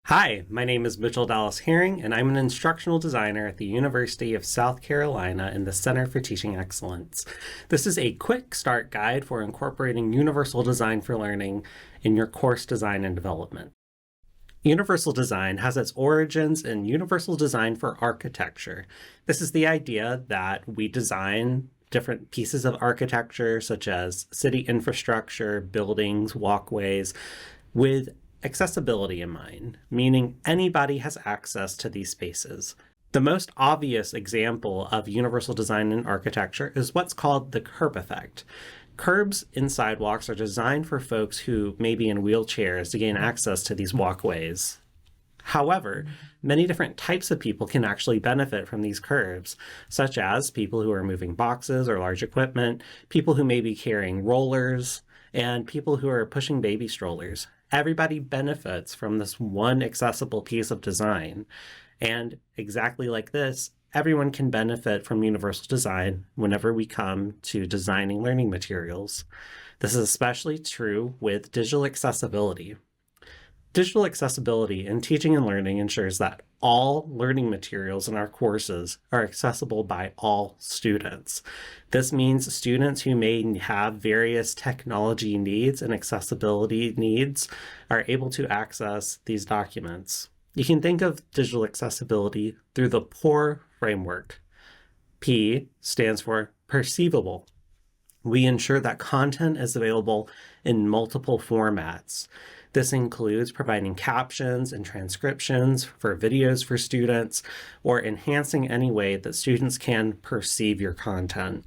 Hi, my name is Mitchell Dallas Herring, and I'm an instructional designer at the University of South Carolina in the Center for Teaching Excellence. This is a quick start guide for incorporating universal design for learning in your course design and development. Universal design has its origins in universal design for architecture. This is the idea that we design different pieces of architecture, such as city infrastructure, buildings, walkways, with accessibility in mind, meaning anybody has access to these spaces. The most obvious example of universal design in architecture is what's called the curb effect. Curbs in sidewalks are designed for folks who may be in wheelchairs to gain access to these walkways. However, many different types of people can actually benefit from these curbs, such as people who are moving boxes or large equipment, people who may be carrying rollers, and people who are pushing baby strollers. Everybody benefits from this one accessible piece of design. And exactly like this, everyone can benefit from universal design whenever we come to designing learning materials. This is especially true with digital accessibility. Digital accessibility in teaching and learning ensures that all learning materials in our courses are accessible by all students. This means students who may have various technology needs and accessibility needs are able to access these documents. You can think of digital accessibility through the POUR framework. P stands for perceivable. We ensure that content is available in multiple formats. This includes providing captions and transcriptions for videos for students, or enhancing any way that students can perceive your content.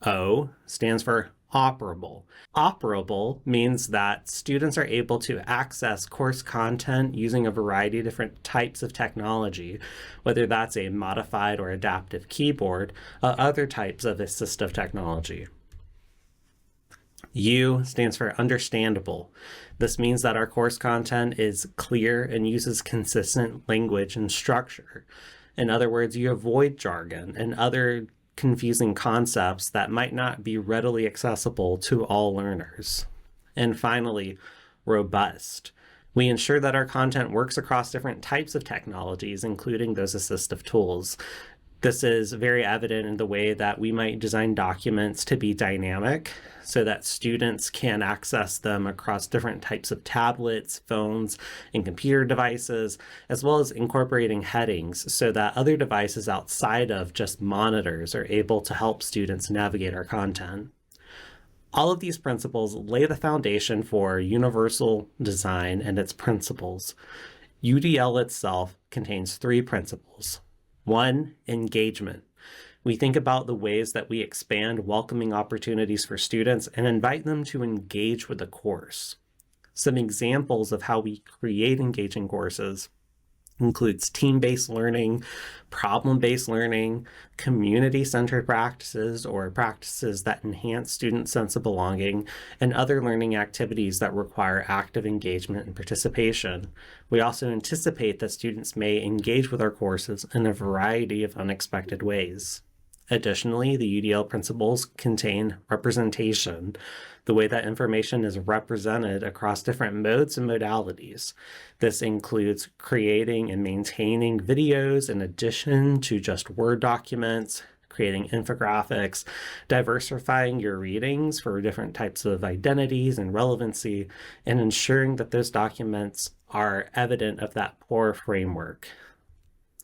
O stands for operable. Operable means that students are able to access course content using a variety of different types of technology, whether that's a modified or adaptive keyboard, or other types of assistive technology. U stands for understandable. This means that our course content is clear and uses consistent language and structure. In other words, you avoid jargon and other confusing concepts that might not be readily accessible to all learners. And finally, robust. We ensure that our content works across different types of technologies, including those assistive tools. This is very evident in the way that we might design documents to be dynamic so that students can access them across different types of tablets, phones, and computer devices, as well as incorporating headings so that other devices outside of just monitors are able to help students navigate our content. All of these principles lay the foundation for universal design and its principles. UDL itself contains 3 principles. 1, engagement. We think about the ways that we expand welcoming opportunities for students and invite them to engage with the course. Some examples of how we create engaging courses includes team-based learning, problem-based learning, community-centered practices or practices that enhance student sense of belonging, and other learning activities that require active engagement and participation. We also anticipate that students may engage with our courses in a variety of unexpected ways. Additionally, the UDL principles contain representation, the way that information is represented across different modes and modalities. This includes creating and maintaining videos in addition to just Word documents, creating infographics, diversifying your readings for different types of identities and relevancy, and ensuring that those documents are evident of that POUR framework.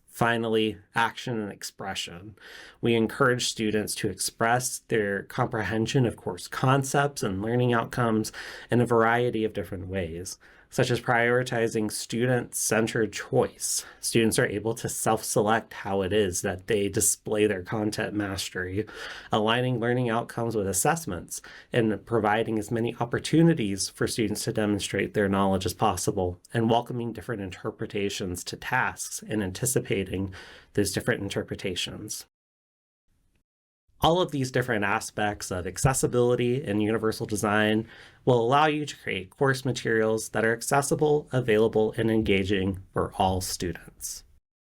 Finally, action and expression. We encourage students to express their comprehension of course concepts and learning outcomes in a variety of different ways, such as prioritizing student-centered choice. Students are able to self-select how it is that they display their content mastery, aligning learning outcomes with assessments, and providing as many opportunities for students to demonstrate their knowledge as possible, and welcoming different interpretations to tasks and anticipating those different interpretations. All of these different aspects of accessibility and universal design will allow you to create course materials that are accessible, available, and engaging for all students.